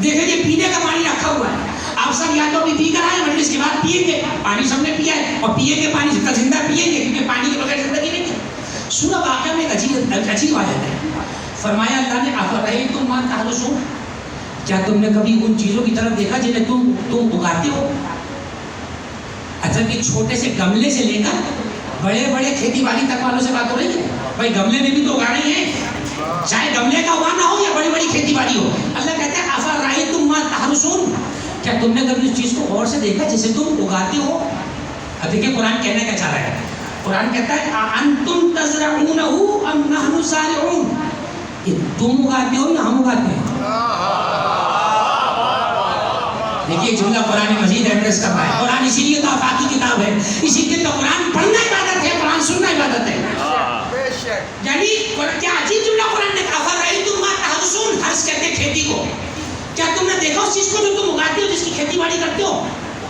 دیکھیں کہ پینے کا پانی رکھا ہوا ہے، آپ سب یا تو ابھی پی کر آئے مجلس کے بعد پیئیں گے، پانی سب نے پیا ہے اور پیئیں گے پانی سے زندہ پیئیں گے، کیونکہ پانی کے بغیر زندگی نہیں ہے۔ سورہ واقعہ میں ایک عجیب آیت ہے، فرمایا اللہ نے افرأیتم ما تحرثون، کیا تم نے کبھی ان چیزوں کی طرف دیکھا جنہیں تم اگاتے ہو؟ اچھا کہ چھوٹے سے گملے سے لے کر بڑے بڑے کھیتی باڑی تک والوں سے بات ہو رہی ہے، بھائی گملے میں بھی تو اگانے ہیں، چاہے گملے کا اگانا ہو یا بڑی بڑی کھیتی باڑی ہو۔ اللہ کہتا ہے افرأیتم ما تحرثون، کیا تم نے کبھی اس چیز کو غور سے دیکھا جسے تم اگاتے ہو؟ اب دیکھیں قرآن کہنے کا چاہ رہا ہے، قرآن کہتا ہے اَأَنْتُمْ تَزْرَعُونَهُ أَمْ نَحْنُ الزَّارِعُونَ، یہ تم اگاتے ہو یا ہم اگاتے ہیں؟ دیکھیے جملہ قرآن مجید ایڈریس کر رہا ہے، قرآن اسی لیے تو آفاقی کتاب ہے، اسی لیے تو قرآن پڑھنا عبادت ہے، قرآن سننا عبادت ہے۔ یعنی کیا عجیب جملہ قرآن نے کہا افرأیتم ما تحرثون، حرث کہتے ہیں کھیتی کو، کیا تم نے دیکھا اس چیز کو جو تم اگاتے ہو، جس کی کھیتی باڑی کرتے ہو؟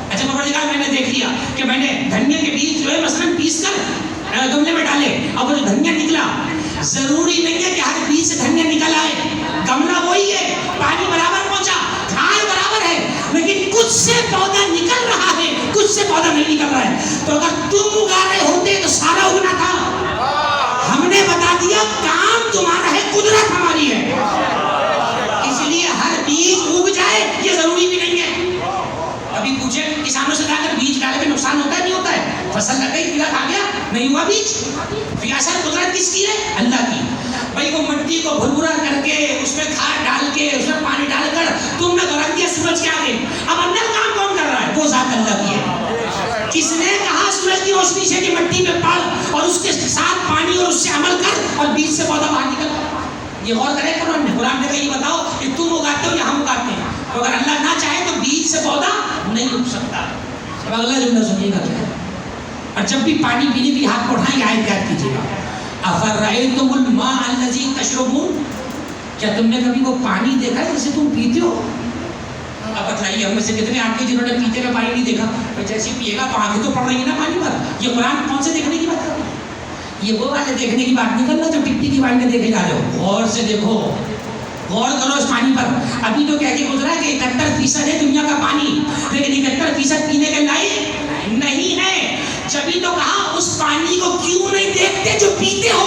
اچھا پروردگار میں نے دیکھ لیا کہ میں نے دھنیا کے بیج جو ہے مثلاً پیس کر گملے میں ڈالے، اب وہ جو دھنیا نکلا، ضروری نہیں ہے کہ ہر بیج سے دھنیا نکل آئے، گملہ وہی ہے، پانی برابر پہنچا، کھاد برابر ہے، لیکن کچھ سے پودا نکل رہا ہے، کچھ سے پودا نہیں نکل رہا ہے۔ تو اگر تم اگا رہے ہوتے تو سارا اگنا تھا، ہم نے بتا دیا کام تمہارا ہے، قدرت ہماری ہے، اس لیے ہر بیج اگ جائے یہ ضروری بھی نہیں ہے۔ ابھی پوچھے کسانوں سے جا کر بیج ڈالے میں نقصان ہوتا ہے نہیں ہوتا ہے؟ فصل لگ گئی کیڑا کھا گیا نہیں ہوا بیج، فیاضت قدرت کس کی ہے؟ اللہ کی۔ بھائی وہ مٹی کو بھربھرا کر کے اس میں کھاد ڈال کے اس میں پانی ڈال کر تم نے تو رکھ دیا سورج کے آگے، اب اندر کام کون کر رہا ہے؟ وہ ذات اللہ کی ہے۔ کس نے کہا سورج کی روشنی سے کہ مٹی میں پڑ اور اس کے ساتھ پانی اور اس سے عمل کر اور بیج سے پودا باہر نکل؟ یہ غور کرے قرآن نے، قرآن نے کہا یہ بتاؤ کہ تم اگاتے ہو یا ہم اگاتے ہیں؟ تو اگر اللہ نہ چاہے تو بیج سے پودا نہیں اگ سکتا۔ اب اگلا جملہ سنیے گا کیا ہے، اور جب بھی پانی پینے کے لیے ہاتھ کو اٹھائیں آیت یاد کیجیے گا، افرأیتم الماء الذی تشربون، کیا تم نے کبھی وہ پانی دیکھا ہے جسے تم پیتے ہو؟ اب بتائیے ہم میں سے کتنے آپ کے جنہوں نے پیتے میں پانی نہیں دیکھا؟ جیسے پیے گا تو آنکھیں تو پڑ رہی ہیں نا پانی پر۔ یہ قرآن کون سے دیکھنے کی بات کر رہا ہے؟ یہ وہ والے دیکھنے کی بات نہیں کر رہا جو ٹپی کی بات میں دیکھے جا رہے ہو، غور سے دیکھو، غور کرو اس پانی پر۔ ابھی تو کہہ کے گزرا کہ 71% ہے دنیا کا پانی، لیکن 71% پینے کے لائق نہیں ہے۔ جبھی تو کہا اس پانی کو کیوں نہیں دیکھتے جو پیتے ہو؟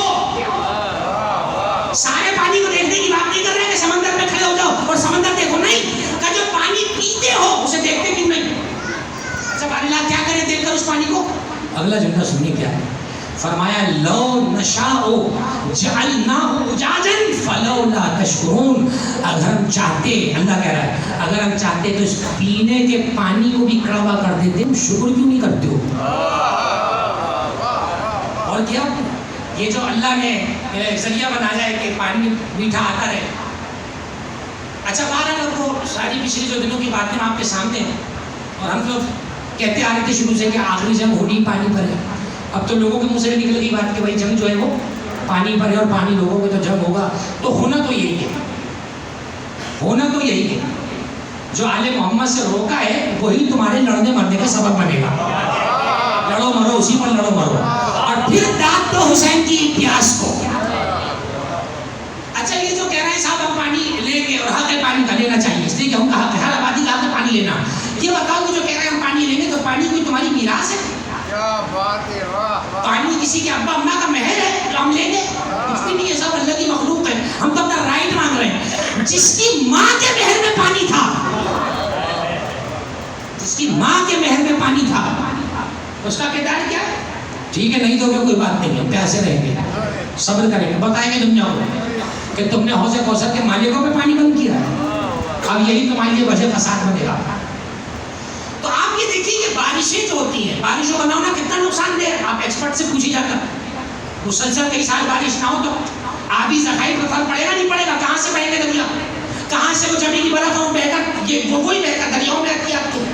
سارے پانی کو دیکھنے کی بات نہیں کر رہے کہ سمندر میں کھڑے ہو جاؤ اور سمندر دیکھو، نہیں، کہ جو پانی پیتے ہو اسے دیکھتے کیوں نہیں؟ اچھا بارے کیا کریں دیکھ کر اس پانی کو؟ اگلا جملہ سنیے کیا ہے، فرمایا لو نشاء جعلناہ اجاجا فلولا تشکرون، اگر ہم چاہتے، اللہ کہہ رہا ہے اگر ہم چاہتے تو اس پینے کے پانی کو بھی کڑوا کر دیتے، تم شکر کیوں نہیں کرتے ہو؟ اور کیا یہ جو اللہ نے ذریعہ بنایا ہے کہ پانی میٹھا آتا رہے۔ اچھا بہرحال اب وہ ساری پچھلی جو دنوں کی باتیں آپ کے سامنے ہیں، اور ہم تو کہتے آ رہے تھے شروع سے کہ آخری جنگ ہونی پانی پر ہے۔ اب تو لوگوں کے منہ سے نکل گئی بات کہ بھائی جنگ جو ہے وہ پانی پر ہے اور پانی لوگوں کو تو جنگ ہوگا، تو ہونا تو یہی ہے، ہونا تو یہی ہے۔ جو آل محمد سے روکا ہے وہی تمہارے لڑنے مرنے کا سبب بنے گا، لڑو مرو اسی پر لڑو مرو، اور پھر داد تو حسین کی پیاس کو۔ اچھا یہ جو کہہ رہے ہیں صاحب ہم پانی لیں گے اور حق ہے پانی کا لینا چاہیے، اس لیے کہ ہم کہا کہ ہر آبادی کا حق ہے پانی لینا، یہ بتاؤ کہ جو کہہ رہے ہیں ہم پانی لیں گے تو پانی کوئی تمہاری میراث ہے؟ پانی کسی کے ابا اماں کا مہر ہے جو ہم لیں گے؟ کچھ بھی نہیں ہے، سب اللہ کی مخلوق ہے، ہم تو اپنا رائٹ مانگ رہے ہیں۔ جس کی ماں کے مہر میں پانی تھا، جس کی ماں کے مہر میں پانی تھا، اس کا کردار کیا ہے؟ ٹھیک ہے نہیں تو کوئی بات نہیں، ہم پیاسے رہیں گے، صبر کریں گے، بتائیں گے دنیا کو کہ تم نے حوض کوثر کے مالکوں پہ پانی بند کیا ہے، اب یہی تمہارے لیے وجہ فساد بنے گا۔ تو آپ یہ دیکھیے کہ بارشیں جو ہوتی ہیں، بارشوں کا نہ ہونا کتنا نقصان دہ ہے، آپ ایکسپرٹ سے پوچھی جا کر، مسلسل کئی سال بارش نہ ہو تو آبی ذخائر پر فرق پڑے گا نہیں پڑے گا؟ کہاں سے بہے گا دریا؟ کہاں سے وہ زمین کی برف اور بہے گا؟ یہ وہ کوئی بہے گا دریاؤں میں آتی ہے آپ کو؟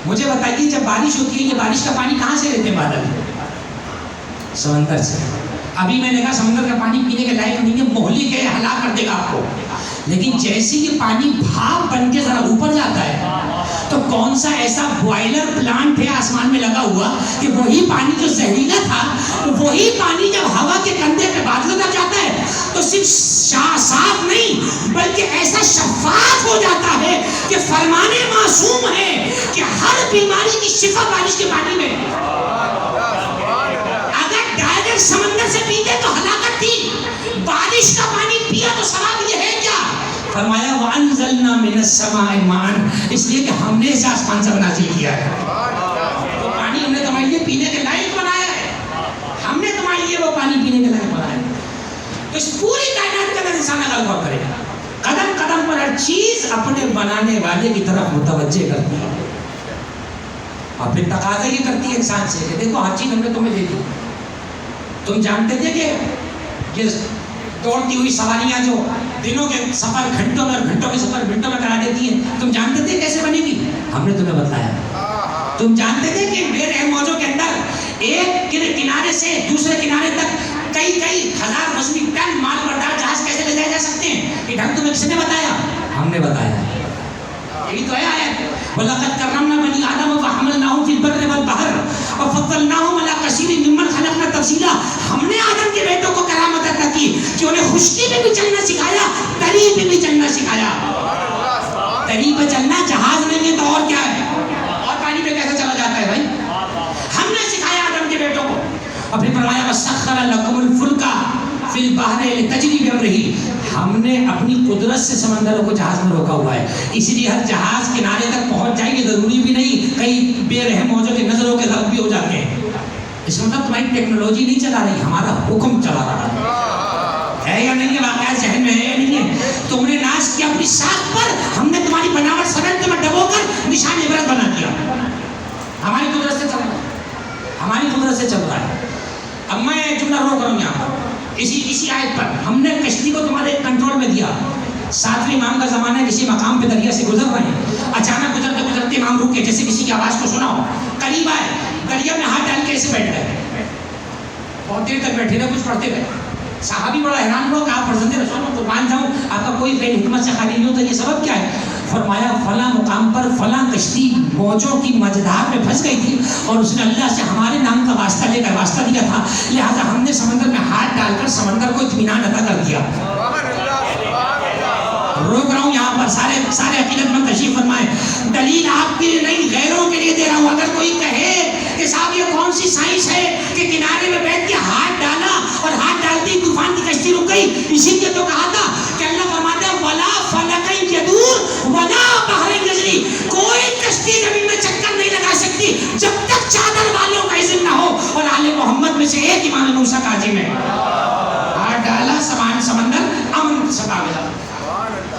مجھے بتائیے جب بارش ہوتی ہے یہ بارش کا پانی کہاں سے لیتے ہیں بادل؟ سمندر سے۔ ابھی میں نے کہا سمندر کا پانی پینے کے لائق نہیں ہے، مہلک ہے، ہلاک کر دے گا آپ کو، لیکن جیسے یہ پانی بھاپ بن کے ذرا اوپر جاتا ہے تو کون سا ایسا بوائلر پلانٹ ہے آسمان میں لگا ہوا کہ وہی پانی جو زہریلا تھا وہی پانی جب ہوا کے کندھے پہ بادلوں تک جاتا ہے تو صرف صاف نہیں بلکہ ایسا شفاف ہو جاتا ہے فرمان معصوم ہے کہ ہر بیماری کی شفا بارش کے پانی میں. اگر ڈائریکٹ سمندر سے پیتے تو ہلاکت تھی, بارش کا پانی پیا تو ثواب. یہ ہے کیا؟ فرمایا وَأَنزَلْنَا مِنَ السَّمَاءِ مَاءً, اس لیے کہ ہم نے اسے آسمان سے نازل کیا ہے. وہ پانی ہم نے تمہارے لیے پینے کے لائق بنایا ہے, ہم نے تمہارے لیے وہ پانی پینے کے لائق بنایا ہے. تو اس پوری کائنات کے اندر انسان اگر غور کرے, قدم قدم پر ہر چیز اپنے بنانے والے کی طرف متوجہ کرتی ہے, اور پھر تقاضا یہ کرتی ہے انسان سے کہ دیکھو ہر چیز ہم نے تمہیں دے دی. تم جانتے تھے کہ یہ دوڑتی ہوئی سواریاں جو دنوں کے سفر گھنٹوں میں اور گھنٹوں کے سفر منٹوں میں کرا دیتی ہیں, تم جانتے تھے کیسے بنے گی؟ ہم نے تمہیں بتایا. تم جانتے تھے کہ بے رحم موجوں کے اندر ایک کنارے سے دوسرے کنارے تک کئی ہزار وزنی ٹن مال بردار جہاز کیسے لے جائے جا سکتے ہیں؟ یہ ڈھنگ تمہیں کس نے بتایا؟ ہم نے بتایا. یہی تو ہے آیت, وَلَقَدْ كَرَّمْنَا بَنِي آدَمَ وَحَمَلْنَاهُمْ فِي الْبَرِّ وَالْبَحْرِ وَفَضَّلْنَاهُمْ عَلَىٰ كَثِيرٍ مِّمَّنْ خَلَقْنَا تَفْضِيلًا. ہم نے آدم کے بیٹوں کو کرامت عطا کی کہ انہیں خشکی میں بھی چلنا سکھایا, تری پہ بھی چلنا سکھایا. تری پہ چلنا جہاز نہیں ہے تو اور کیا ہے, اور پانی پہ کیسے چلا جاتا ہے بھائی؟ ہم نے سکھایا آدم کے بیٹوں کو. اور پھر فرمایا وَسَخَّرَ لَكُمُ الْفُلْكَ فِي الْبَحْرِ لِتَجْرِيَ بِأَمْرِهِ. ہم نے اپنی قدرت سے سمندروں کو جہاز میں روکا ہوا ہے, اسی لیے ہر جہاز کنارے تک پہنچ جائے گی ضروری بھی نہیں, کئی بے رحم موجوں کی نظروں کے غرق بھی ہو جاتے ہیں. اس کا مطلب تمہاری ٹیکنالوجی نہیں چلا رہی, ہمارا حکم چلا رہا ہے یا نہیں ہے؟ واقعات ذہن میں ہے یا نہیں ہے؟ تم نے ناز کیا اپنی ساکھ پر, ہم نے تمہاری بناوٹ سرحد میں ڈبو کر نشان عبرت بنا دیا. ہماری قدرت سے چل رہا ہے, ہماری قدرت سے چل رہا ہے. اب میں ایک جملہ روک رہا ہوں یہاں پر, اسی آیت پر. ہم نے کشتی کو تمہارے کنٹرول میں دیا. 7ویں امام کا زمانہ ہے, کسی مقام پہ دریا سے گزر رہے ہیں, اچانک گزرتے گزرتے امام رک کے جیسے کسی کی آواز کو سنا ہو, قریب آئے, دریا میں ہاتھ ڈال کے ایسے بیٹھ گئے, بہت دیر تک بیٹھے رہے, کچھ پڑھتے گئے. صحابی بڑا حیران ہوا کہ آپ فرزند رسول کو قربان جاؤں, آپ کا کوئی فعل حکمت سے خالی نہیں ہوتا, یہ سبب کیا ہے؟ فرمایا فلاں مقام پر فلاں کشتی موجوں کی مجدار میں پھنس گئی تھی, اور اس نے اللہ سے ہمارے نام کا واسطہ لے کر واسطہ دیا تھا, لہٰذا ہم نے سمندر میں ہاتھ ڈال کر سمندر کو اطمینان عطا کر دیا. روک رہا ہوں یہاں پر, سارے عقیدت مند تشریف فرمائیں. دلیل آپ کے لیے نہیں, غیروں کے لیے دے رہا ہوں. اگر کوئی کہے کہ صاحب یہ کون سی سائنس ہے کہ کنارے میں بیٹھ کے ہاتھ ڈالا اور ہاتھ ڈالتے ہی طوفان کی کشتی رک گئی, اسی لیے تو کہا تھا کہ اللہ فرماتا ہے وَلَا فَلَكَ يَدُورُ وَلَا بَحْرٍ يَجْرِي. کوئی کشتی زمین میں چکر نہیں لگا سکتی جب تک چادر والوں کا اذن نہ ہو, اور آل محمد میں سے ایک امام موسیٰ کاظم ہے. ہاتھ ڈالا سمندر امن سکا گیا.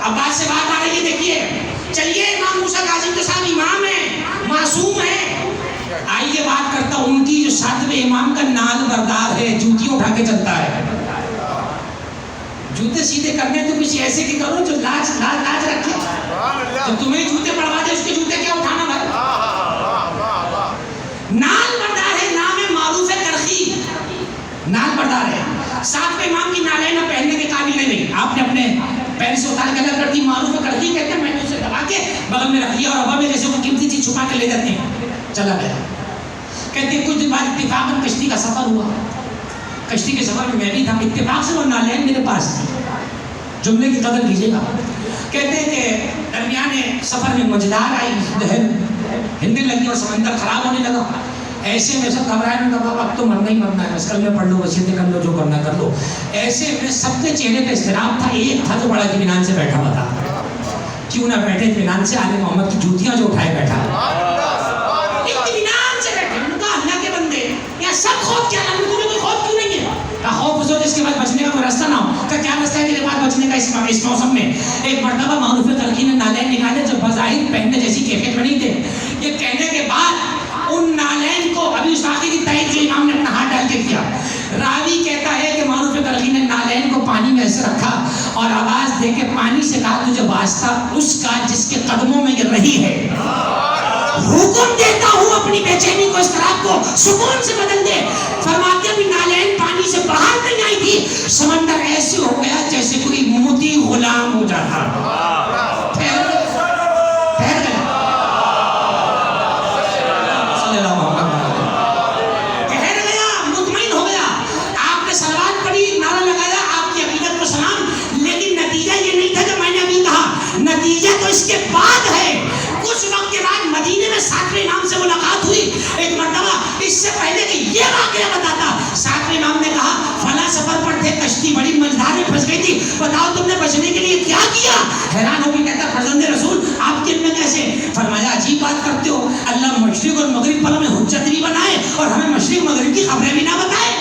اب بات سے بات آ رہی ہے, دیکھیے چلیے امام موسیٰ کاظم تو صاحب امام ہیں, معصوم ہیں. آئیے بات کرتا ہوں ان کی جو 7ویں امام کا نال بردار ہے, جوتی اٹھا کے چلتا ہے. جوتے سیدھے کرنے تو کچھ ایسے کی کرو جو لاج رکھے. جو تمہیں جوتے پڑوا دے اس کے جوتے کیا اٹھانا بھائی؟ نال بردار ہے, نام ہے معروف کرخی, نال بردار ہے. 7ویں امام کی نالیں نہ پہننے کے قابل نہیں, آپ نے اپنے پیر سے اتار کے الگ کر دی. معروف کرخی کہتے ہیں, میں نے اسے دبا کے بغل میں رکھ دیا, اور ابا میں جیسے وہ قیمتی چیز چھپا کے لے جاتے ہیں, چلا گیا. کہتے ہیں کچھ دن بعد اتفاقاً کشتی کا سفر ہوا, کشتی کے سفر میں بھی تھا, اتفاق سے وہ نالین میرے پاس تھی. جملے کی قدر کیجیے گا. کہتے ہیں کہ درمیان سفر میں مجدار آئی, ہلنے لگی اور سمندر خراب ہونے لگا. ایسے میں سب گھبرائے, میں کہا اب تو مرنا ہی مرنا ہے, بس کلمے پڑھ لو, وصیتیں کر لو, جو کرنا کر لو. ایسے میں سب کے چہرے پہ اضطراب تھا. ایک تھا جو بڑا اطمینان سے بیٹھا ہوا تھا, کیوں نہ بیٹھے اطمینان سے, آل محمد کی جوتیاں جو اٹھائے بیٹھا, اطمینان سے بیٹھے. ان کا اللہ کے بندے یا سب خوف کیا, تمہیں کوئی خوف کیوں نہیں ہے؟ خوف اس ہو جس کے بعد بچنے کا کوئی راستہ نہ ہو. کیا راستہ ہے تیرے بعد بچنے کا اس موسم میں؟ ایک مرتبہ معروف کرخی نے نالین نکالے جو بظاہر پہننے جیسی کیفیت میں نہیں تھے. یہ کہنے کے بعد ان نالین کو, ابھی اس واقعے کی تائید جو امام نے اپنا ہاتھ ڈال کے کیا, راوی کہتا ہے کہ معروف کرخی نے نالین کو پانی میں ایسے رکھا اور آواز دے کے پانی سے کہا تجھے واسطہ اس کا جس کے قدموں میں یہ رہی ہے, حکم دیتا ہوں اپنی بے چینی کو, اضطراب کو سکون سے بدل دے. فرماتے ہیں نالین پانی سے باہر نہیں آئی تھی, سمندر ایسے ہو گیا جیسے کوئی موتی غلام ہو جاتا, ٹھہر گیا. مطمئن ہو گیا. آپ نے صلوات پڑھی, نعرہ لگایا, آپ کی عقیدت کو سلام, لیکن نتیجہ یہ نہیں تھا جو میں نے ابھی کہا. نتیجہ تو اس کے بعد ہے وقت کے بعد مدینے میں 7ویں امام سے ملاقات ہوئی ایک مرتبہ، اس سے پہلے کہ یہ واقعہ بتاتا، 7ویں امام نے کہا فلاں سفر پر تھے، کشتی بڑی مجدار میں پھنس گئی تھی، بتاؤ تم نے بچنے کے لیے کیا کیا؟ حیران ہو کے کہتا فرزند رسول آپ کے میں کیسے؟ فرمایا عجیب بات کرتے ہو، اللہ مشرق اور مغرب پر ہمیں حجت بھی بنائے اور ہمیں مشرق مغرب کی خبریں بھی نہ بتائے،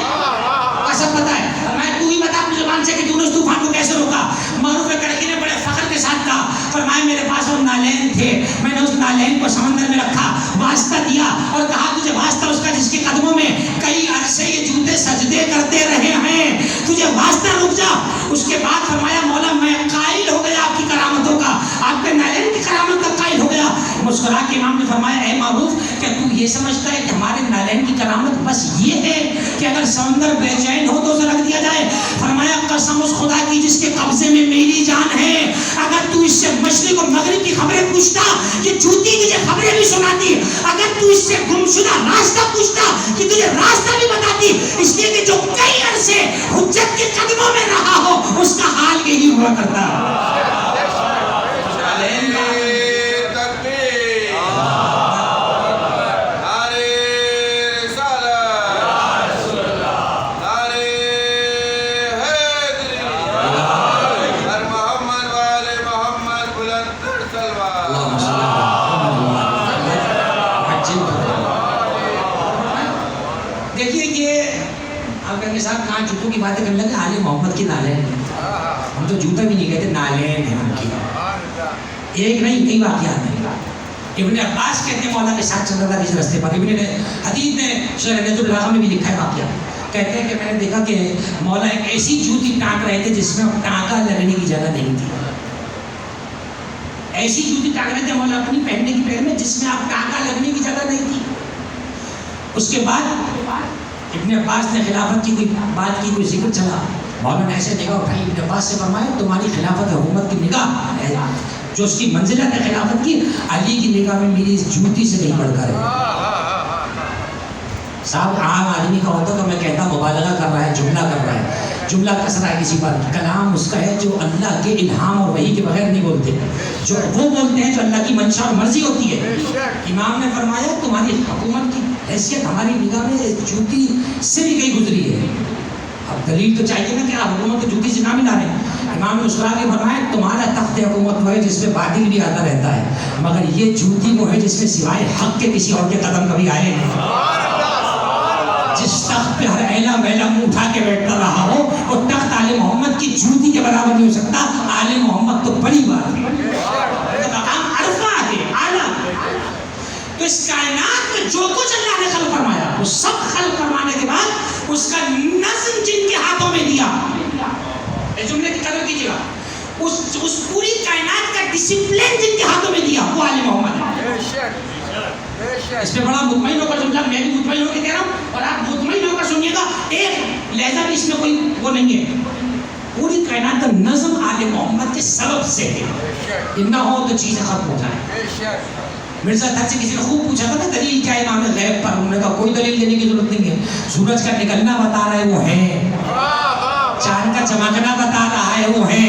سب بتائے۔ فرمایا تو ہی بتا اپنی زبان سے کہ یونس طوفان کو کیسے روکا؟ معروف کڑکی نے بڑے فخر کے ساتھ کہا، فرمایا میرے پاس وہ نالین تھے، میں نے اس نالین کو سمندر میں رکھا، واسطہ دیا اور کہا تجھے واسطہ اس کا جس کے قدموں میں کئی عرصے یہ جوتے سجدے کرتے رہے ہیں، تجھے واسطہ، رک جا۔ اس کے بعد فرمایا مولا میں قائل ہو گیا آپ کی کرامتوں کا، آپ کے نالین کی کرامت کا قائل ہو گیا۔ مسکرا کے امام نے فرمایا اے معروف کیا تو یہ سمجھتا ہے کہ ہمارے نالین کی کرامت بس یہ ہے کہ اگر سمندر بے چین ہو تو اسے رکھ دیا جائے؟ فرمایا قسم اس خدا کی جس کے قبضے میں میری جان ہے، اگر تو اس سے مشرق اور مغرب کی خبریں پوچھتا کہ جوتی تجھے خبریں بھی سناتی، اگر تو اس سے گمشدہ راستہ پوچھتا کہ تجھے راستہ بھی بتاتی، اس لیے کہ جو کئی عرصے حجت کے قدموں میں رہا ہو اس کا حال یہی ہوا کرتا۔ کہاں جوتوں کی باتیں کرنے لگے، آل محمد کی نالین، ہم تو جوتا بھی نہیں کہتے، نالین ہے ان کی۔ ایک نہیں کئی واقعات ہیں۔ ابن عباس کہتے ہیں مولا کے ساتھ چل رہا تھا اس راستے پر، ابن حدید نے شرح نظر البلاغہ میں بھی لکھا ہے واقعہ، کہتے ہیں کہ میں نے دیکھا کہ مولا ایک ایسی جوتی ٹانک رہے تھے جس میں ٹانکا لگنے کی جگہ نہیں تھی، ایسی جوتی ٹانک رہے تھے مولا اپنی پہننے کی پیر میں جس میں آپ ٹانکا لگنے کی جگہ نہیں تھی۔ اس کے بعد ابن عباس نے خلافت کی کوئی بات کی، کوئی ذکر چلا، مولا نے ایسے نگاہ اٹھائی، ابن عباس سے فرمایا تمہاری خلافت حکومت کی نگاہ ہے جو اس کی منزلت ہے خلافت کی، علی کی نگاہ میں میری اس جوتی سے نہیں بڑھ کر ہے۔ صاحب عام آدمی کا ہوتا تو میں کہتا مبالغہ کر رہا ہے، جملہ کر رہا ہے، جملہ کس رہا ہے کسی پر، کلام اس کا ہے جو اللہ کے الہام اور وحی کے بغیر نہیں بولتے، جو وہ بولتے ہیں جو اللہ کی منشا اور مرضی ہوتی ہے۔ امام نے فرمایا تمہاری حکومت کی حیثیت ہماری نگاہ میں جوتی سے بھی کہیں گزری ہے، اب دلیل تو چاہیے نا کہ آپ حکومت کو جوتی سے نہ ملا رہے ہیں۔ امام نے مسکرا کے فرمایا تمہارا تخت حکومت وہ ہے جس میں باطل بھی آتا رہتا ہے، مگر یہ جوتی وہ ہے جس میں سوائے حق کے کسی اور کے قدم کبھی آئے ہیں۔ جس تخت پہ ہر ایلا میلا منہ اٹھا کے بیٹھتا رہا ہو وہ تخت آل محمد کی جوتی کے برابر نہیں ہو سکتا، آل محمد تو بڑی بات ہے، مقام عرفہ ہے، اعلیٰ۔ تو اس کائنات میں جو کچھ اللہ نے خلق فرمایا وہ سب خلق فرمانے کے بعد اس کا نظم جن کے ہاتھوں میں دیا، اس جملے کی قدر کیجیے گا، اس پوری کائنات کا ڈسپلن جن کے ہاتھوں میں دیا وہ آل محمد ہے۔ اس پہ بڑا مطمئن ہو کر سمجھا، میں بھی مطمئن ہو کے کہہ رہا ہوں اور آپ مطمئن ہو کر سنیے گا، ایک لہجہ بھی اس میں کوئی وہ نہیں ہے، پوری کائنات کا نظم آل محمد کے سبب سے ہے، یہ نہ ہو تو چیزیں ختم ہو جائیں۔ مرزا تھر سے کسی نے خوب پوچھا تھا دلیل کیا ہے امام غیب پر، انہوں نے کہا کوئی دلیل دینے کی ضرورت نہیں ہے، سورج کا نکلنا بتا رہا ہے وہ ہے، چاند کا چمکنا بتا رہا ہے وہ ہے،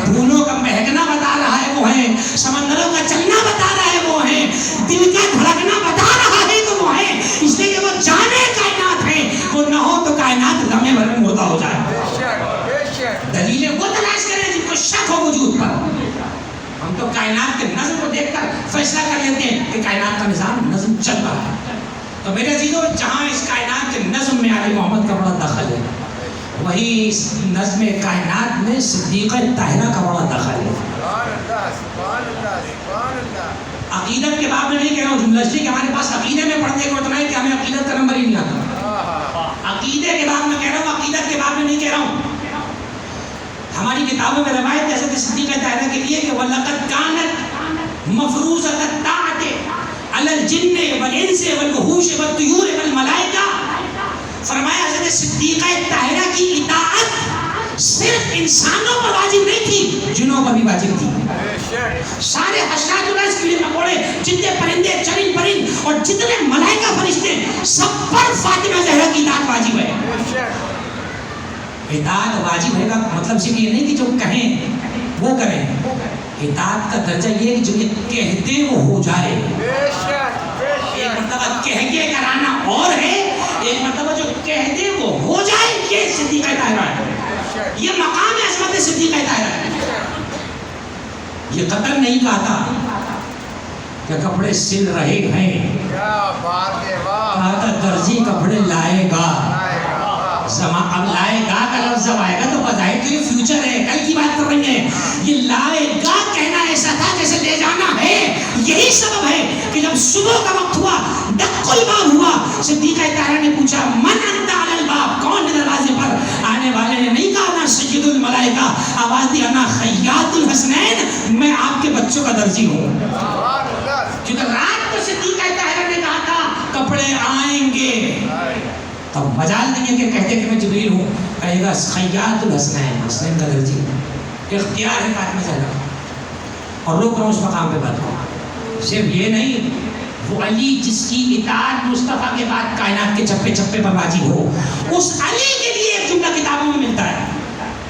پھولوں کا مہکنا بتا رہا ہے وہ ہے، سمندروں کا چلنا بتا رہا ہے وہ ہے، دل کا دھڑکنا بتا رہا ہے تو وہ ہے، اس لیے کہ وہ جانے کائنات ہے، وہ نہ ہو تو کائنات لمحے بھر میں مردہ ہو جائے۔ دلیلیں وہ تلاش کریں جن کو شک ہو وجود پر، ہم تو کائنات کے نظم کو دیکھ کر فیصلہ کر لیتے ہیں کہ کائنات کا نظام نظم چل رہا ہے۔ تو میرے عزیزوں جہاں اس کائنات کے نظم میں آل محمد کا بڑا دخل ہے، وہی اس نظم کائنات میں صدیقہ طاہرہ کا بڑا دخل ہے۔ عقیدت کے باب میں نہیں کہہ رہا ہوں، جملہ کہ ہمارے پاس عقیدے میں پڑھنے کو اتنا ہے کہ ہمیں عقیدت کا نمبر ہی نہیں آتا، عقیدے کے باب میں کہہ رہا ہوں، عقیدت کے باب میں نہیں کہہ رہا ہوں۔ ہماری کتابوں میں روایت جیسے کہ صدیقہ طاہرہ کے لیے کہ وَلَقَدْ كَانَتْ مَفْرُوضَةَ الطَّاعَةِ عَلَى الْجِنِّ وَالْإِنسِ وَالْوُحُوشِ وَالطُّيُورِ وَالْمَلَائِكَةِ، فرمایا حضرت صدیقہ طاہرہ کی اطاعت صرف انسانوں پر واجب نہیں تھی، جنوں پر بھی واجب تھی۔ سارے حشرات الارض کیڑے مکوڑے، جتنے پرندے چرند پرند اور جتنے ملائکہ فرشتے سب پر فاطمہ زہرا کی اطاعت واجب ہے۔ اطاعت واجب ہے کا مطلب صرف یہ نہیں کہ جو کہیں وہ کریں، اطاعت کا درجہ یہ کہ جو یہ کہہ دے وہ ہو جائے. ایک مرتبہ کہہ کے کرانا اور ہے، ایک مرتبہ جو کہہ دے وہ ہو جائے، یہ صدیقہ طاہرہ ہے. یہ مقام عظمت صدیقہ طاہرہ ہے. یہ قطر نہیں کہا تھا کہ کپڑے سل رہے ہیں، کہا تھا درزی کپڑے لائے گا. اب لائے گا کا لفظ جب آئے گا تو بظاہر تو یہ فیوچر ہے، کل کی بات کر رہی ہیں. یہ لائے گا کہنا ایسا تھا جیسے لے جانا ہے. یہی سبب ہے کہ جب صبح کا وقت ہوا، دق الباب ہوا، صدیقہ طاہرہ نے پوچھا من انت علی الباب، کون ہے دروازے پر؟ آنے والے نے نہیں کہا انا سید الملائکہ، آواز دی انا خیاط الحسنین، میں آپ کے بچوں کا درزی ہوں. کیونکہ رات کو صدیقہ طاہرہ نے کہا تھا کپڑے آئیں گے، تب مجال نہیں ہے کہ کہتے کہ میں جبریل ہوں، کہے گا خیاط الحسنین، حسنین کا درجی. اختیار ہے فاطمہ زہرا. اور روک رہا ہوں اس مقام پہ بات کو، صرف یہ نہیں، وہ علی جس کی اطاعت مصطفیٰ کے بعد کائنات کے چپے چپے پر واجب ہو، اس علی کے لیے ایک جملہ کتابوں میں ملتا ہے،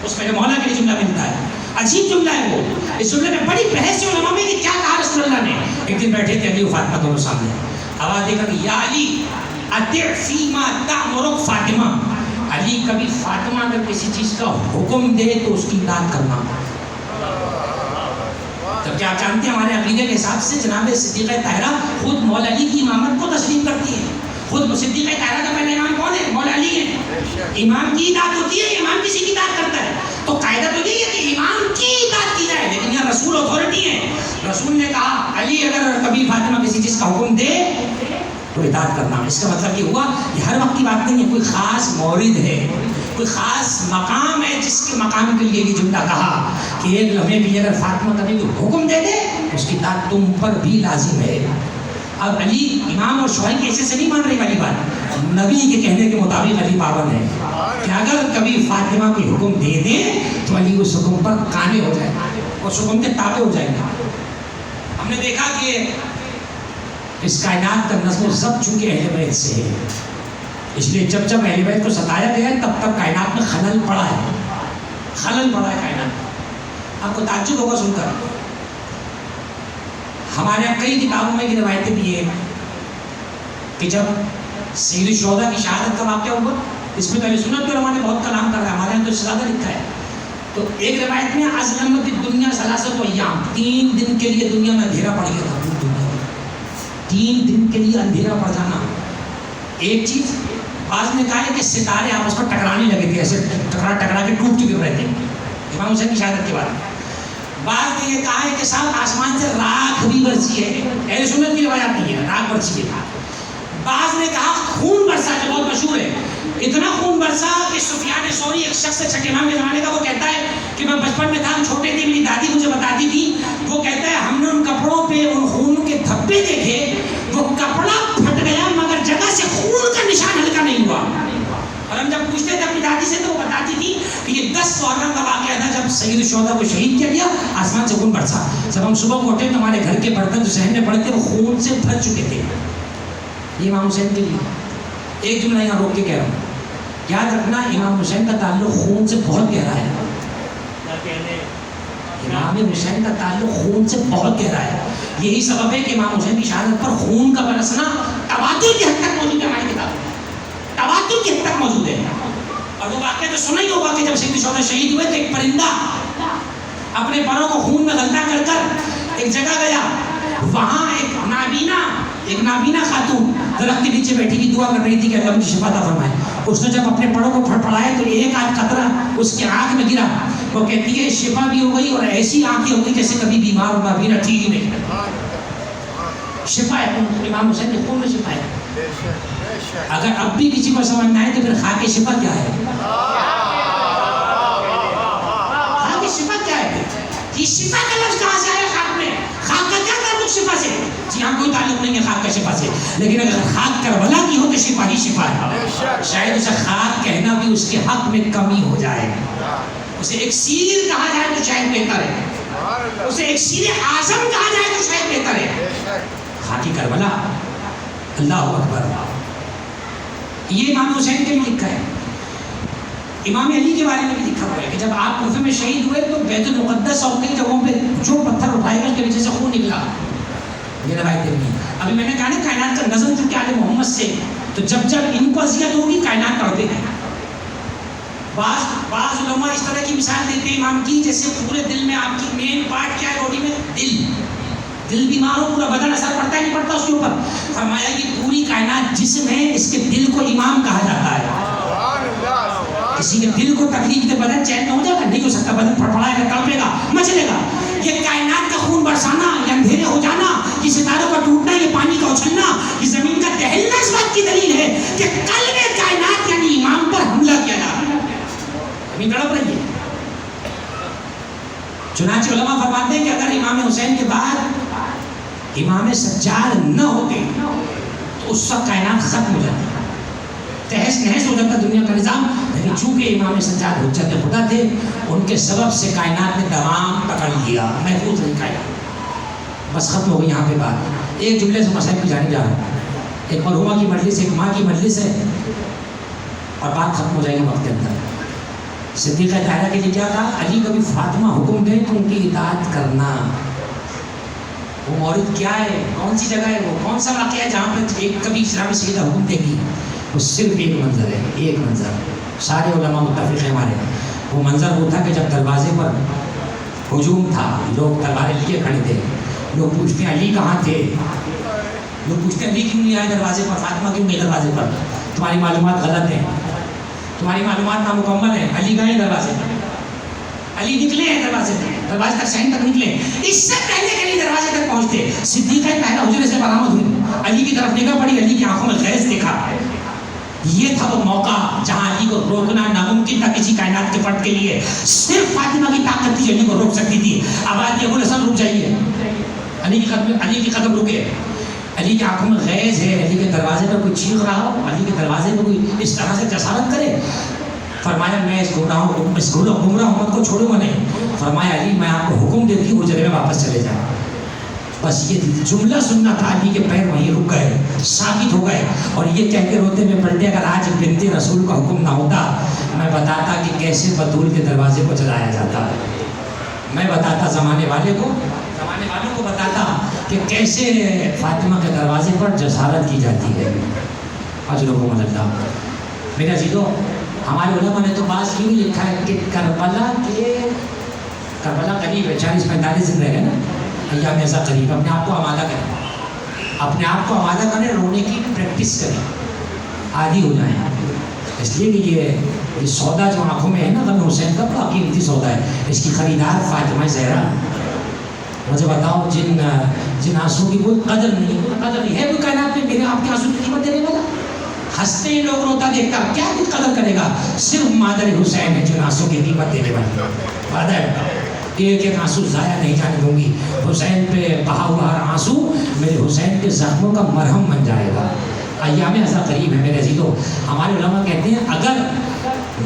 اس میرے مولا کے لیے جملہ ملتا ہے. عجیب جملہ ہے وہ. اس جملے میں بڑی بحث ہے علماء میں کہ کیا کہا رسول اللہ نے. ایک دن بیٹھے تھے علی و فاطمہ دونوں سامنے، آواز دے کر یا علی اطع فیما تأمرک فاطمہ، علی کبھی فاطمہ اگر کسی چیز کا حکم دے تو اس کی اطاعت کرنا. جب کہ آپ جانتے ہیں ہمارے عقیدے کے حساب سے جناب صدیقہ طاہرہ خود مولا علی کی امامت کو تسلیم کرتی ہے. خود صدیقہ طاہرہ کا پہلا امام کون ہے؟ مولا علی ہے. امام کی اطاعت ہوتی ہے، امام کسی کی اطاعت کرتا ہے. تو قاعدہ تو یہی ہے کہ امام کی اطاعت کی جائے، لیکن یہاں رسول اتھارٹی ہے. رسول نے کہا علی اگر کبھی فاطمہ کسی چیز کا حکم دے تو اطاعت کرنا. اس کا مطلب یہ ہوا یہ ہر وقت کی بات نہیں ہے، کوئی خاص مورد ہے، کوئی خاص مقام ہے جس کے مقام کے لیے یہ جملہ کہا کہ ایک لمحے بھی اگر فاطمہ کبھی حکم دے دے اس کی اطاعت تم پر بھی لازم ہے. اب علی امام اور شوہر کی ایسے سے نہیں مان رہی والی بات، نبی کے کہنے کے مطابق علی پابند ہے کہ اگر کبھی فاطمہ کوئی حکم دے دے تو علی اس حکم پر قانع ہو جائے، اس حکم کے تابع ہو جائیں گے. ہم نے دیکھا کہ اس کائنات کا نظم و ضبط چونکہ اہل بیت سے ہے، اس لیے جب جب اہل بیت کو ستایا گیا ہے تب تب کائنات میں خلل پڑا ہے، خلل پڑا ہے کائنات. آپ کو تعجب ہوگا سن کر، ہمارے یہاں کئی کتابوں میں یہ روایتیں بھی ہیں کہ جب سید الشہداء کی شہادت کا واقعہ ہوا، اس میں اہل سنت کے علماء نے بہت کلام کر رہا ہے، ہمارے یہاں تو اس سے زیادہ لکھا ہے. تو ایک روایت میں ازلمت الدنیا ثلاثۃ ایام، 3 دن کے لیے دنیا میں اندھیرا پڑ گیا تھا. 3 دن کے لیے اندھیرا پڑ جانا ایک چیز. بعض نے کہا ہے کہ ستارے آپس پر ٹکرانے لگے تھے، ایسے ٹکرا کے ٹوٹ کے گر رہے تھے امام حسین کی شہادت کے بعد. بعض نے یہ کہا ہے کہ صاحب آسمان سے راکھ بھی برسی ہے، اہل سنت کی روایات نہیں ہے، راکھ برسی ہے. بعض نے کہا خون برسا، جو بہت مشہور ہے، اتنا خون برسا کہ سفیان ثوری ایک شخص چھٹے امام کے زمانے کا، وہ کہتا ہے کہ میں بچپن میں تھا، ہم چھوٹے تھے، میری دادی مجھے بتاتی تھی، وہ کہتا ہے ہم نے ان کپڑوں پہ ان خون کے دھبے دیکھے، وہ کپڑا پھٹ گیا مگر جگہ سے خون کا نشان ہلکا نہیں ہوا. اور ہم جب پوچھتے تھے اپنی دادی سے تو وہ بتاتی تھی کہ یہ 10 محرم کا واقعہ تھا جب سید الشہداء کو شہید کیا گیا، آسمان سے خون برسا. جب ہم صبح کو اٹھے تو ہمارے گھر کے برتن جو صحن میں پڑے تھے وہ خون سے بھر چکے تھے. یہ امام حسین کے لیے ایک جملہ یہاں روک کے کہہ رہا ہوں، یاد رکھنا امام حسین کا تعلق خون سے بہت گہرا ہے. امام حسین کا تعلق خون سے بہت گہرا ہے. یہی سبب ہے کہ امام حسین کی شہادت پر خون کا برسنا تواتر کی حد تک موجود ہے ہماری کتاب میں، تواتر کی حد تک موجود ہے. اور وہ واقعہ تو سنا ہی ہوگا کہ جب سید الشہداء شہید ہوئے تو ایک پرندہ اپنے پروں کو خون میں غلطہ کر کر ایک جگہ گیا، وہاں ایک نابینا خاتون درخت کے نیچے بیٹھی تھی، دعا کر رہی تھی کہ اللہ مجھے شفا عطا فرمائے. اس نے جب اپنے پروں کو پھڑپڑایا تو ایک آدھ قطرہ اس کی آنکھ میں گرا. وہ کہتی ہے شفا بھی ہو گئی اور ایسی آنکھیں ہو گئی جیسے کبھی بیمار اور نابینا ٹھیک ہی نہیں. شفا ہے امام حسین کے خون میں، شفا ہے. اگر اب بھی کسی کو سمجھ نہ آئے تو پھر خاک شفا کیا ہے؟ خاک شفا کیا ہے؟ یہ شفا کا لفظ کہاں سے آیا خاک میں؟ خاک کا کیا تعلق شفا سے؟ جی ہاں کوئی تعلق نہیں ہے خاک کا شفا سے، لیکن اگر خاک کربلا کی ہو تو شفا ہی شفا ہے. شاید اسے خاک کہنا بھی اس کے حق میں کمی ہو جائے، اسے ایک سیر کہا جائے تو شاید بہتر ہے، اسے ایک سیر اعظم کہا جائے تو شاید بہتر ہے. خاکی کربلا، اللہ اکبر. یہ امام حسین کے لیے لکھا ہے. امام علی کے بارے میں بھی لکھا ہوا ہے کہ جب آپ کوفے میں شہید ہوئے تو بیت المقدس اور کئی جگہوں پہ جو پتھر اٹھائے گئے اس کے نیچے سے خون نکلا. یہ روایت نہیں. ابھی میں نے کہا نا کائنات کا نظم جو کہ آل محمد سے, تو جب ان کو اذیت ہوگی کائنات تڑپے گی. بعض علماء اس طرح کی مثال دیتے ہیں امام کی, جیسے پورے دل میں آپ کی مین پارٹ کیا ہے باڈی میں؟ دل بیمار ہو, پورا بدن اثر پڑتا ہے نہیں پڑتا اس کے اوپر؟ فرمایا کہ پوری کائنات جسم ہے, اس کے دل کو امام کہا جاتا ہے. کسی کے دل کو تکلیف دے بدن چین میں ہو جائے گا؟ نہیں ہو سکتا. بدن پھڑپڑائے گا, تڑپے گا, مچلے گا. یہ کائنات کا خون برسانا, یہ اندھیرے ہو جانا, یہ ستاروں کا ٹوٹنا, یہ پانی کا اچھلنا, یہ زمین کا دہلنا اس بات کی دلیل ہے کہ قلب کائنات یعنی امام پر حملہ کیا جا رہا ہے. زمین تڑپ رہی ہے. چنانچہ علماء فرماتے ہیں کہ اگر امام حسین کے بعد امام سجاد نہ ہوتے تو اس وقت کائنات ختم ہو جاتی, تہس نہس ہو جاتا دنیا کا نظام. لیکن چونکہ امام سجاد حجت خدا تھے, ان کے سبب سے کائنات نے دوام پکڑ لیا, محفوظ نہیں کائنات. بس ختم ہو گئی یہاں پہ بات. ایک جملے سے مسائل کی جانے جا رہا ہوں. ایک مرحومہ کی مجلس, ایک ماں کی مجلس ہے, اور بات ختم ہو جائے گی وقت کے اندر. صدیقہ طاہرہ کے لیے کیا تھا؟ علی کبھی فاطمہ حکم دے تو ان کی اطاعت کرنا. وہ مورد کیا ہے, کون سی جگہ ہے, وہ کون سا واقعہ ہے جہاں پہ ایک کبھی اسلامی سیدہ حکم دے گی؟ وہ صرف ایک منظر ہے, ایک منظر. سارے علماء متفق ہیں ہمارے. وہ منظر وہ تھا کہ جب دروازے پر ہجوم تھا, لوگ تلواریں لیے کھڑے تھے, لوگ پوچھتے ہیں علی کہاں تھے, لوگ پوچھتے ہیں علی کیوں نہیں آئے دروازے پر, فاطمہ کیوں نہیں دروازے پر؟ تمہاری معلومات غلط ہیں, تمہاری معلومات نامکمل ہیں. علی گئے دروازے پر, علی نکلے ہیں دروازے تک, دروازے تک سین تک نکلے. اس سے پہلے کہ علی دروازے تک پہنچتے, صدیقہ طاہرہ حجرے سے برآمد ہوئی, علی کی طرف نگاہ پڑی, علی کی آنکھوں میں خیز دیکھا. یہ تھا وہ موقع جہاں علی کو روکنا ناممکن تھا کسی کائنات کے فرد کے لیے. صرف فاطمہ کی طاقت تھی علی کو روک سکتی تھی. اب آج ابو الحسن رک جائیے, علی کی قدم رکے. علی کی آنکھوں میں غیظ ہے, علی کے دروازے پر کوئی چیخ رہا ہو, علی کے دروازے پر کوئی اس طرح سے جسارت کرے. فرمایا میں اس گمراہ امت کو چھوڑوں گا نہیں. فرمایا علی میں آپ کو حکم دیتی ہوں حجرے میں واپس چلے جائیں. بس یہ جملہ سننا تھا, علی کے پیر وہیں رک گئے, ثابت ہو گئے, اور یہ کہہ کے روتے میں پلٹے, اگر آج بنت رسول کا حکم نہ ہوتا میں بتاتا کہ کیسے بطول کے دروازے کو چلایا جاتا ہے. میں بتاتا زمانے والوں کو بتاتا کہ کیسے فاطمہ کے دروازے پر جسارت کی جاتی ہے. اجرکم اللہ. میرا عزیزو, ہمارے علماء نے تو بعض یوں لکھا ہے کہ کربلا قریب ہے, 40-45 دن رہ گئے نا, ایام ایسا قریب. اپنے آپ کو آمادہ کریں, اپنے آپ کو آمادہ کریں, رونے کی پریکٹس کریں, عادی ہو جائیں. اس لیے کہ یہ سودا جو آنکھوں میں ہے نا غم حسین کا, بڑا قیمتی سودا ہے. اس کی خریدار فاطمہ زہرا. مجھے بتاؤ جن آنسوں کی کوئی قدر نہیں ہے کوئی کائنات میں, میرے آپ کے آنسوں کی قیمت دینے والا؟ ہنستے ہیں لوگ روتا دیکھ کر, کیا کچھ قدر کرے گا؟ صرف مادر حسین ہے جن آنسوں کی قیمت دینے والی. وعدہ ہے ایک آنسو ضائع نہیں جانے دوں گی. حسین پہ بہا ہوا ہر آنسو میرے حسین کے زخموں کا مرہم بن جائے گا. ایام ایسا قریب ہے میرے عزیزو. ہمارے علماء کہتے ہیں اگر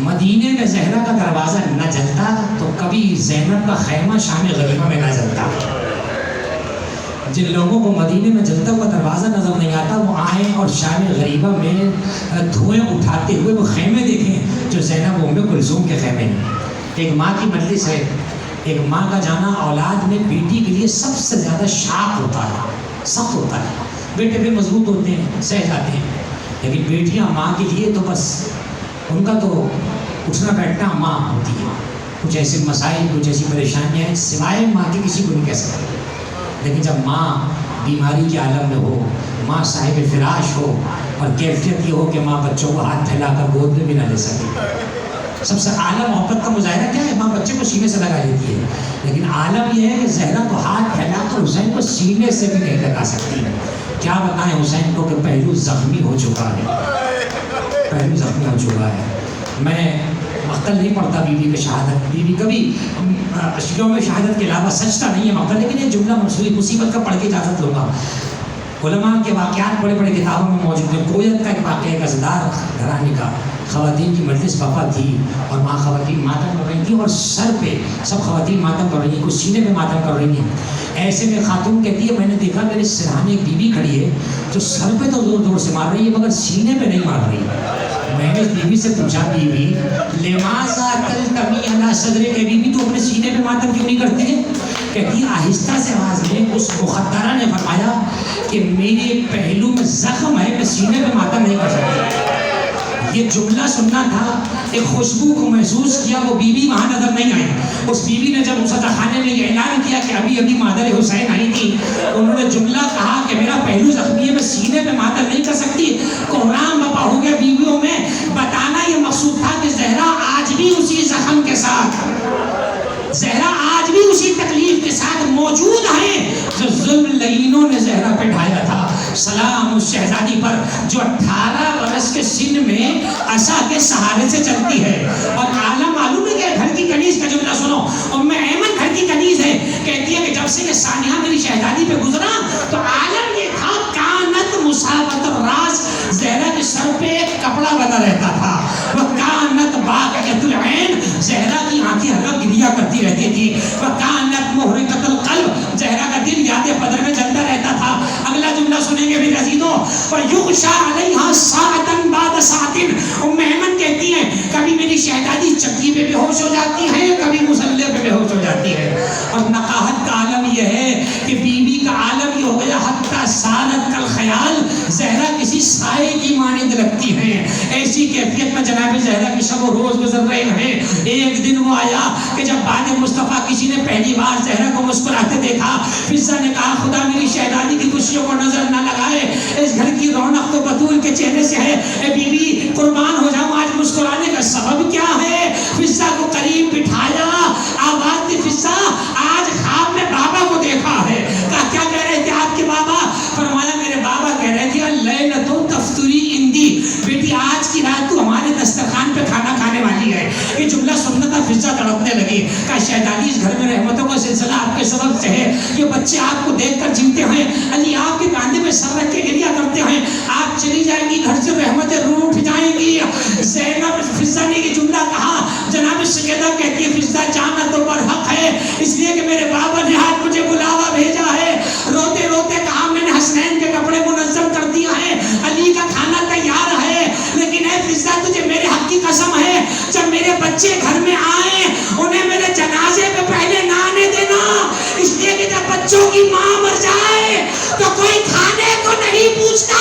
مدینے میں زہرا کا دروازہ نہ جلتا تو کبھی زینب کا خیمہ شام غریبہ میں نہ جلتا. جن لوگوں کو مدینے میں جلتا ہوا دروازہ نظر نہیں آتا وہ آئیں اور شام غریبہ میں دھوئیں اٹھاتے ہوئے وہ خیمے دیکھیں جو زینب ام کلثوم کے خیمے ہیں. ایک ماں کی مجلس ہے, ایک ماں کا جانا اولاد میں بیٹی کے لیے سب سے زیادہ شاق ہوتا ہے, سخت ہوتا ہے. بیٹے بھی مضبوط ہوتے ہیں, سہ جاتے ہیں, لیکن بیٹیاں ماں کے لیے تو بس ان کا تو اٹھنا بیٹھنا ماں ہوتی ہے. کچھ ایسے مسائل, کچھ ایسی پریشانیاں ہیں سوائے ماں کے کسی کو نہیں کہہ سکتے. لیکن جب ماں بیماری کے عالم میں ہو, ماں صاحب فراش ہو, اور کیفیت یہ ہو کہ ماں بچوں کو ہاتھ پھیلا کر گود میں بھی نہ لے سکے. سب سے اعلیٰ محبت کا مظاہرہ کیا ہے؟ ماں بچے کو سینے سے لگا لیتی ہے. لیکن عالم یہ ہے کہ زہرا کو ہاتھ پھیلا کر حسین کو سینے سے بھی نہیں لگا سکتی. کیا بتائیں حسین کو کہ پہلو زخمی ہو چکا ہے, پہلو زخمی ہو چکا ہے. میں مقتل نہیں پڑھتا بیوی کی شہادت, بیوی کبھی یوم شہادت کے علاوہ سجدہ نہیں ہے مقتل, لیکن یہ جملہ مصیبت کا پڑھ کے اجازت لوں گا. علماء کے واقعات بڑے بڑے کتابوں میں موجود ہیں. کویت کا ایک واقعہ, ایک ازدار گھرانے کا, خواتین کی مجلس وفا تھی اور وہاں خواتین ماتم کر رہی تھیں اور سر پہ سب خواتین ماتم کر رہی ہیں، کچھ سینے پہ ماتم کر رہی ہیں۔ ایسے میں خاتون کہتی ہے میں نے دیکھا میرے سرحانے ایک بیوی کھڑی ہے جو سر پہ تو زور زور سے مار رہی ہے مگر سینے پہ نہیں مار رہی۔ میں نے اس بیوی سے پوچھا بیوی لماذا تلتمی علی صدرک، بیوی تو اپنے سینے پہ ماتم کیوں نہیں کرتی ہے؟ کہتی آہستہ سے آواز میں اس مخدرہ نے فرمایا کہ میرے پہلو میں زخم ہے، میں سینے پہ ماتم نہیں کر سکتی۔ یہ جملہ سننا تھا، ایک خوشبو کو محسوس کیا، وہ بیوی وہاں نظر نہیں آئی۔ اس بیوی نے جب مصدق خانے میں یہ اعلان کیا کہ ابھی ابھی مادر حسین آئی تھی، انہوں نے جملہ کہا کہ میرا پہلو زخمی ہے، میں سینے پہ ماتم نہیں کر سکتی۔ قرآن بپا ہو گیا بیویوں میں، بتانا یہ مقصود تھا کہ زہرا آج بھی اسی زخم کے ساتھ، زہرا آج بھی اسی تکلیف کے ساتھ موجود ہیں جو ظلم لعینوں نے زہرا پہ ڈھایا تھا۔ سلام اس شہزادی پر جو 18 برس کے سن میں عصا کے سہارے سے چلتی ہے۔ اور عالم معلوم ہے کہ گھر کی کنیز کا جملہ سنو، ام ایمن گھر کی کنیز ہے، کہتی ہے کہ جب سے یہ سانحہ میری شہزادی پہ گزرا تو عالم یہ تھا کانت مساوت الراس، زہرا کے سر پہ ایک کپڑا بنا رہتا تھا، وہ کانت باقیت العین، زہرا کی آنکھیں حلق گریا کرتی رہتی تھی، وہ کانت محرقت القلب، زہرا کا دل یاد بدر میں جلتا رہتا تھا۔ اگلا جملہ سنیں گے بھی عزیزوں، وَيُغْشَى عَلَيْهَا سَاعَةً بَعْدَ سَاعَةٍ، ام ایمن کہتی ہیں کبھی میری شہزادی چکی پہ بے ہوش ہو جاتی ہے، کبھی مصلے پہ بے ہوش ہو جاتی ہے۔ اور نقاہت کا عالم یہ ہے کہ بیوی کا عالم یہ ہو گیا حتی سالت کل خیال، زہرا کسی سائے کی مانند لگتی ہیں۔ ایسی کیفیت میں جناب زہرا کی شب و روز گزر رہے ہیں۔ ایک دن وہ آیا کہ جب بعد مصطفیٰ کسی نے پہلی بار زہرا کو مسکراتے دیکھا، فضہ نے کہا خدا میری شہزادی کی خوشیوں کو نظر نہ لگائے، اس گھر کی رونق تو بطول کے چہرے سے ہے۔ اے بی بی قربان ہو جاؤں، آج مسکرانے کا سبب کیا ہے؟ فضہ کو قریب بٹھایا، آواز دی فضہ آج خواب میں بابا کو دیکھا ہے۔ کہا کیا کہہ رہے تھے آپ کے بابا؟ فرمایا میرے بابا کہہ رہے تھے اللیلۃ تفطری عندی، بیٹی آج کی رات تو ہمارے دسترخوان پہ کھانا کھانے والی ہے۔ یہ جملہ سننا تھا، فضہ تڑپنے لگی، کہا شہزادی اس گھر میں رحمتوں کا سلسلہ آپ کے سبب سے ہے، یہ بچے آپ کو دیکھ کر جیتے ہیں، علی آپ کے کاندھے میں سر رکھ کے گریا کرتے ہیں، آپ چلی جائیں گی گھر سے رحمتیں روٹھ جائیں گی۔ زینب فضہ نے یہ جملہ کہا، جناب سیدہ کہتی ہے فضہ جانا تو برحق ہے، اس لیے کہ میرے بابا نے آج مجھے بلاوا بھیجا ہے۔ روتے روتے کہا میں نے حسنین کے کپڑے منظم کر دیا ہے، علی کا کھانا تیار ہے، لیکن اے فضہ تجھے میرے حق کی قسم ہے جب میرے بچے گھر میں آئے انہیں میرے جنازے پہ پہلے نہ آنے دینا، اس لیے کہ جب بچوں کی ماں مر جائے تو کوئی کھانے کو نہیں پوچھتا،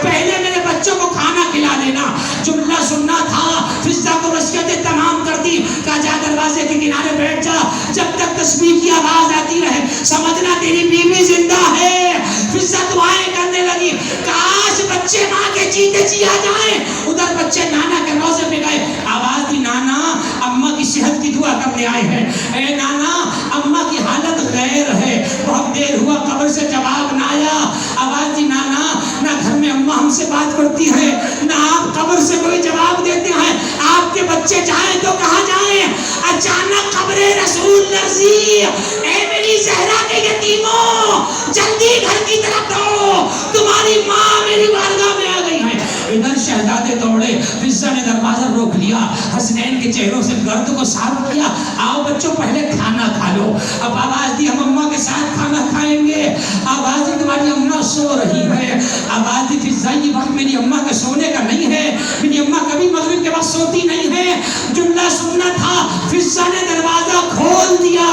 پہلے میرے بچوں کو کھانا کھلا دینا۔ جملہ سننا تھا، فضہ کو وصیتیں تمام کر دی، کہا جا دروازے کے کنارے بیٹھ جا، جب تک تسبیح کی آواز آتی رہے سمجھنا تیری بیوی زندہ ہے۔ فضہ دعائیں کرنے لگی، کاش بچے ماں کے جیتے جی آ جائیں۔ ادھر بچے نانا کے روزے پہ گئے، آواز دی نانا اماں کی صحت کی دعا کرنے آئے ہیں، اے نانا اماں کی حالت غیر ہے، بہت دیر ہوا قبر سے جواب نہ آیا۔ آواز دی نانا نہ گھر میں اماں ہم سے بات کرتی ہے، نہ آپ قبر سے کوئی جواب دیتے ہیں، آپ کے بچے جائیں تو کہاں جائیں؟ اچانک قبر رسول لرزی، اے میری زہرا کے یتیموں جلدی گھر کی طرف دوڑو، تمہاری ماں میری بارگاہ میں آ گئی ہے۔ ادھر شہزادے دوڑے، فضہ نے دروازہ روک لیا، حسنین کے چہروں سے گرد کو صاف کیا، آؤ بچوں پہلے کھانا کھا لو۔ اب آواز دی ہم اماں کے ساتھ کھانا کھائیں گے، آواز دی تمہاری اماں سو رہی ہے، آواز دی فضہ یہ وقت میری اماں کے سونے کا نہیں ہے، میری اماں کبھی مغرب کے وقت سوتی نہیں ہے۔ جملہ سننا تھا، فضہ نے دروازہ کھول دیا،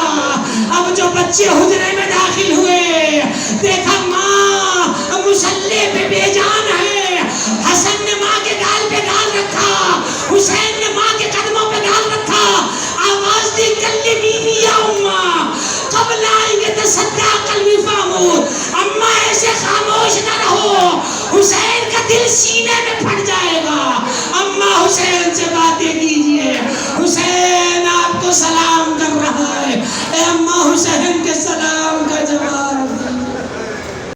اب جو بچے حجرے میں داخل ہوئے دیکھا ماں مصلی پہ بے جان ہے، حسن نے ماں کے گال پہ گال رکھا، حسین نے ماں کے قدموں پہ گال رکھا، آواز دی کلمینی یا اماں قبل ان یتصدق قلبی فامور، اماں ایسے خاموش نہ رہو، حسین کا دل سینے میں پھٹ جائے گا، اماں حسین سے باتیں کیجئے، حسین آپ کو سلام کر رہا ہے، اے اماں